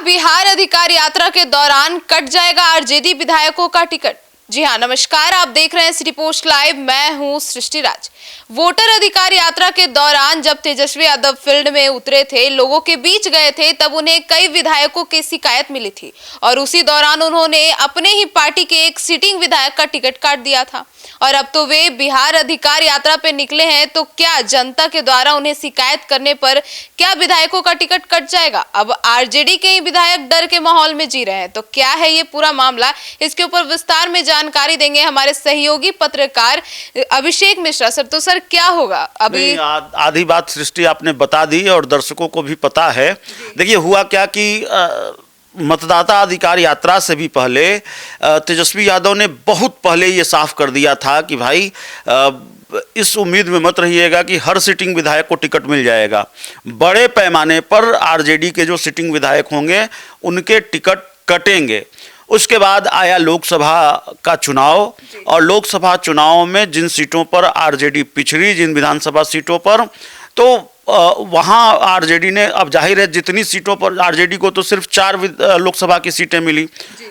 बिहार अधिकार यात्रा के दौरान कट जाएगा आरजेडी विधायकों का टिकट। जी हां, नमस्कार, आप देख रहे हैं सिटी पोस्ट लाइव। मैं हूं सृष्टि राज। वोटर अधिकार यात्रा के दौरान जब तेजस्वी यादव फील्ड में उतरे थे, लोगों के बीच गए थे, तब उन्हें कई विधायकों की शिकायत मिली थी और उसी दौरान उन्होंने अपने ही पार्टी के एक सिटिंग विधायक का टिकट काट दिया था। और अब तो वे बिहार अधिकार यात्रा पे निकले हैं, तो क्या जनता के द्वारा उन्हें शिकायत करने पर क्या विधायकों का टिकट कट जाएगा? अब आरजेडी के ही विधायक डर के माहौल में जी रहे हैं, तो क्या है ये पूरा मामला? इसके ऊपर विस्तार में जानकारी देंगे हमारे सहयोगी पत्रकार अभिषेक मिश्रा। सर, तो सर क्या होगा अभी? आधी बात सृष्टि आपने बता दी और दर्शकों को भी पता है। देखिए, हुआ क्या कि मतदाता अधिकार यात्रा से भी पहले तेजस्वी यादव ने बहुत पहले ये साफ कर दिया था कि भाई इस उम्मीद में मत रहिएगा कि हर सिटिंग विधायक को टिकट मिल जाएगा। बड़े पैमाने पर आरजेडी के जो सिटिंग विधायक होंगे उनके टिकट कटेंगे। उसके बाद आया लोकसभा का चुनाव और लोकसभा चुनाव में जिन सीटों पर आरजेडी पिछड़ी, जिन विधानसभा सीटों पर, तो वहाँ आरजेडी ने, अब जाहिर है जितनी सीटों पर आरजेडी को तो सिर्फ 4 लोकसभा की सीटें मिली,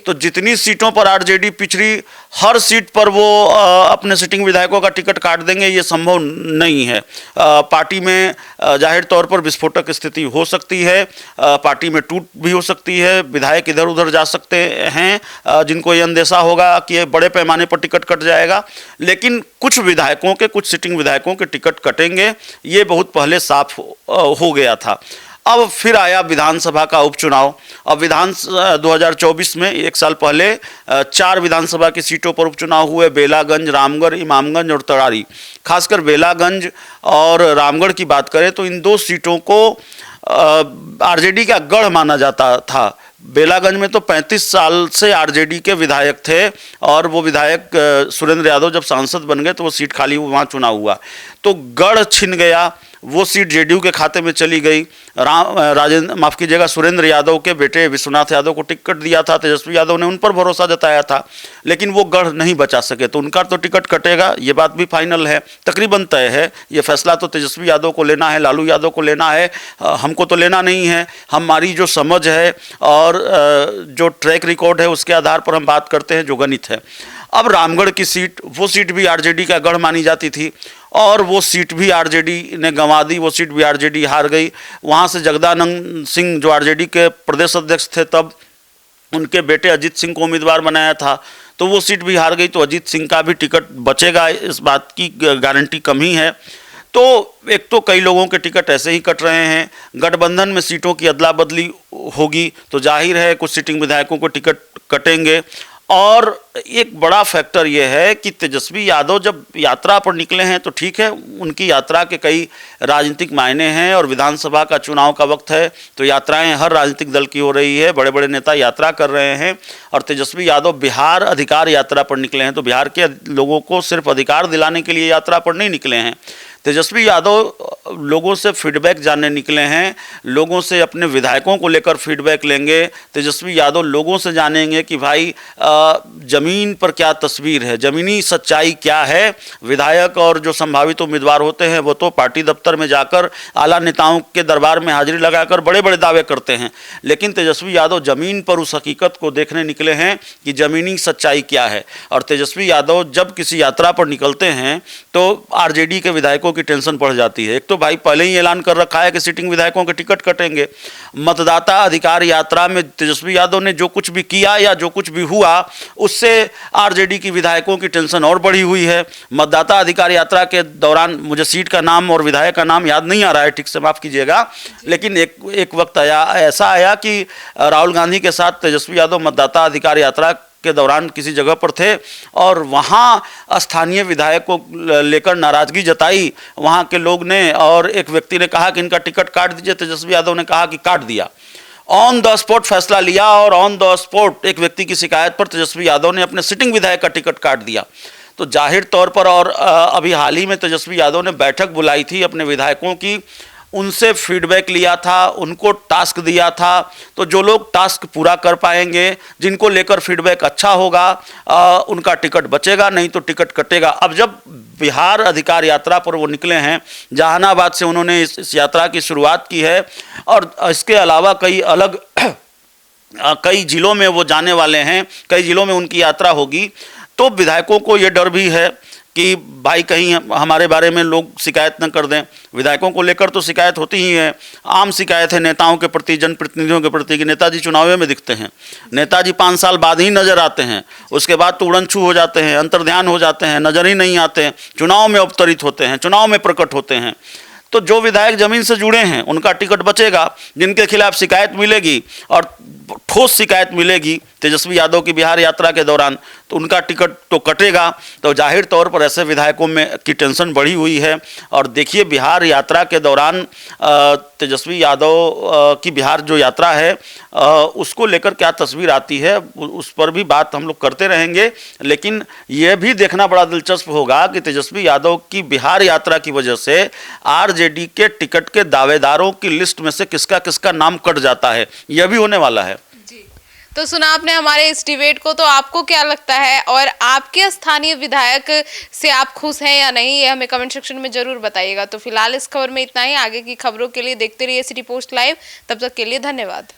तो जितनी सीटों पर आरजेडी पिछड़ी, हर सीट पर वो अपने सिटिंग विधायकों का टिकट काट देंगे, ये संभव नहीं है। पार्टी में जाहिर तौर पर विस्फोटक स्थिति हो सकती है, पार्टी में टूट भी हो सकती है, विधायक इधर उधर जा सकते हैं जिनको ये अंदेशा होगा कि ये बड़े पैमाने पर टिकट कट जाएगा। लेकिन कुछ विधायकों के, कुछ सिटिंग विधायकों के टिकट कटेंगे, ये बहुत पहले साफ हो गया था। अब फिर आया विधानसभा का उपचुनाव। अब 2024 में, एक साल पहले 4 विधानसभा की सीटों पर उपचुनाव हुए, बेलागंज, रामगढ़, इमामगंज और तरारी। खासकर बेलागंज और रामगढ़ की बात करें तो इन 2 सीटों को आरजेडी का गढ़ माना जाता था। बेलागंज में तो 35 साल से आरजेडी के विधायक थे और वो विधायक सुरेंद्र यादव जब सांसद बन गए तो वो सीट खाली, वहाँ चुनाव हुआ, तो गढ़ छिन गया, वो सीट जेडीयू के खाते में चली गई। सुरेंद्र यादव के बेटे विश्वनाथ यादव को टिकट दिया था, तेजस्वी यादव ने उन पर भरोसा जताया था, लेकिन वो गढ़ नहीं बचा सके, तो उनका तो टिकट कटेगा, ये बात भी फाइनल है, तकरीबन तय है। ये फैसला तो तेजस्वी यादव को लेना है, लालू यादव को लेना है, हमको तो लेना नहीं है। हमारी जो समझ है और जो ट्रैक रिकॉर्ड है उसके आधार पर हम बात करते हैं, जो गणित है। अब रामगढ़ की सीट, वो सीट भी आरजेडी का गढ़ मानी जाती थी और वो सीट भी आरजेडी ने गंवा दी, वो सीट भी आरजेडी हार गई। वहाँ से जगदानंद सिंह जो आरजेडी के प्रदेश अध्यक्ष थे तब, उनके बेटे अजीत सिंह को उम्मीदवार बनाया था, तो वो सीट भी हार गई। तो अजीत सिंह का भी टिकट बचेगा, इस बात की गारंटी कम ही है। तो एक तो कई लोगों के टिकट ऐसे ही कट रहे हैं। गठबंधन में सीटों की अदला बदली होगी तो जाहिर है कुछ सिटिंग विधायकों को टिकट कटेंगे। और एक बड़ा फैक्टर ये है कि तेजस्वी यादव जब यात्रा पर निकले हैं तो ठीक है, उनकी यात्रा के कई राजनीतिक मायने हैं और विधानसभा का चुनाव का वक्त है तो यात्राएं हर राजनीतिक दल की हो रही है, बड़े बड़े नेता यात्रा कर रहे हैं। और तेजस्वी यादव बिहार अधिकार यात्रा पर निकले हैं, तो बिहार के लोगों को सिर्फ अधिकार दिलाने के लिए यात्रा पर नहीं निकले हैं। तेजस्वी यादव लोगों से फीडबैक जानने निकले हैं, लोगों से अपने विधायकों को लेकर फीडबैक लेंगे। तेजस्वी यादव लोगों से जानेंगे कि भाई ज़मीन पर क्या तस्वीर है, ज़मीनी सच्चाई क्या है। विधायक और जो संभावित उम्मीदवार होते हैं वो तो पार्टी दफ्तर में जाकर आला नेताओं के दरबार में हाजिरी लगाकर बड़े बड़े दावे करते हैं, लेकिन तेजस्वी यादव ज़मीन पर उस हकीकत को देखने निकले हैं कि ज़मीनी सच्चाई क्या है। और तेजस्वी यादव जब किसी यात्रा पर निकलते हैं तो आरजेडी के विधायकों की टेंशन बढ़ जाती है। एक तो भाई पहले ही ऐलान कर रखा है कि सिटिंग विधायकों के टिकट कटेंगे। मतदाता अधिकार यात्रा में तेजस्वी यादव ने जो कुछ भी किया या जो कुछ भी हुआ, उससे आरजेडी की विधायकों की टेंशन और बढ़ी हुई है। मतदाता अधिकार यात्रा के दौरान, मुझे सीट का नाम और विधायक का नाम याद नहीं आ रहा है ठीक से, माफ कीजिएगा, लेकिन एक वक्त ऐसा आया कि राहुल गांधी के साथ तेजस्वी यादव मतदाता अधिकार यात्रा के दौरान किसी जगह पर थे और वहाँ स्थानीय विधायक को लेकर नाराजगी जताई वहाँ के लोग ने, और एक व्यक्ति ने कहा कि इनका टिकट काट दीजिए। तेजस्वी यादव ने कहा कि काट दिया, ऑन द स्पॉट फैसला लिया और ऑन द स्पॉट एक व्यक्ति की शिकायत पर तेजस्वी यादव ने अपने सिटिंग विधायक का टिकट काट दिया। तो जाहिर तौर पर, और अभी हाल ही में तेजस्वी यादव ने बैठक बुलाई थी अपने विधायकों की, उनसे फीडबैक लिया था, उनको टास्क दिया था। तो जो लोग टास्क पूरा कर पाएंगे, जिनको लेकर फीडबैक अच्छा होगा, उनका टिकट बचेगा, नहीं तो टिकट कटेगा। अब जब बिहार अधिकार यात्रा पर वो निकले हैं, जहानाबाद से उन्होंने इस यात्रा की शुरुआत की है और इसके अलावा कई अलग कई जिलों में वो जाने वाले हैं, कई जिलों में उनकी यात्रा होगी, तो विधायकों को ये डर भी है कि भाई कहीं हमारे बारे में लोग शिकायत न कर दें। विधायकों को लेकर तो शिकायत होती ही है, आम शिकायत है नेताओं के प्रति, जनप्रतिनिधियों के प्रति कि नेताजी चुनाव में दिखते हैं, नेताजी 5 साल बाद ही नजर आते हैं, उसके बाद तो उड़नछू हो जाते हैं, अंतर्ध्यान हो जाते हैं, नजर ही नहीं आते हैं, चुनाव में अवतरित होते हैं, चुनाव में प्रकट होते हैं। तो जो विधायक जमीन से जुड़े हैं उनका टिकट बचेगा, जिनके खिलाफ शिकायत मिलेगी और ठोस शिकायत मिलेगी तेजस्वी यादव की बिहार यात्रा के दौरान, तो उनका टिकट तो कटेगा। तो जाहिर तौर पर ऐसे विधायकों में की टेंशन बढ़ी हुई है। और देखिए बिहार यात्रा के दौरान तेजस्वी यादव की बिहार जो यात्रा है उसको लेकर क्या तस्वीर आती है, उस पर भी बात हम लोग करते रहेंगे। लेकिन यह भी देखना बड़ा दिलचस्प होगा कि तेजस्वी यादव की बिहार यात्रा की वजह से आरजेडी के टिकट के दावेदारों की लिस्ट में से किसका किसका नाम कट जाता है, यह भी होने वाला है। तो सुना आपने हमारे इस डिबेट को, तो आपको क्या लगता है और आपके स्थानीय विधायक से आप खुश हैं या नहीं, ये हमें कमेंट सेक्शन में जरूर बताइएगा। तो फिलहाल इस खबर में इतना ही। आगे की खबरों के लिए देखते रहिए सिटी पोस्ट लाइव। तब तक के लिए धन्यवाद।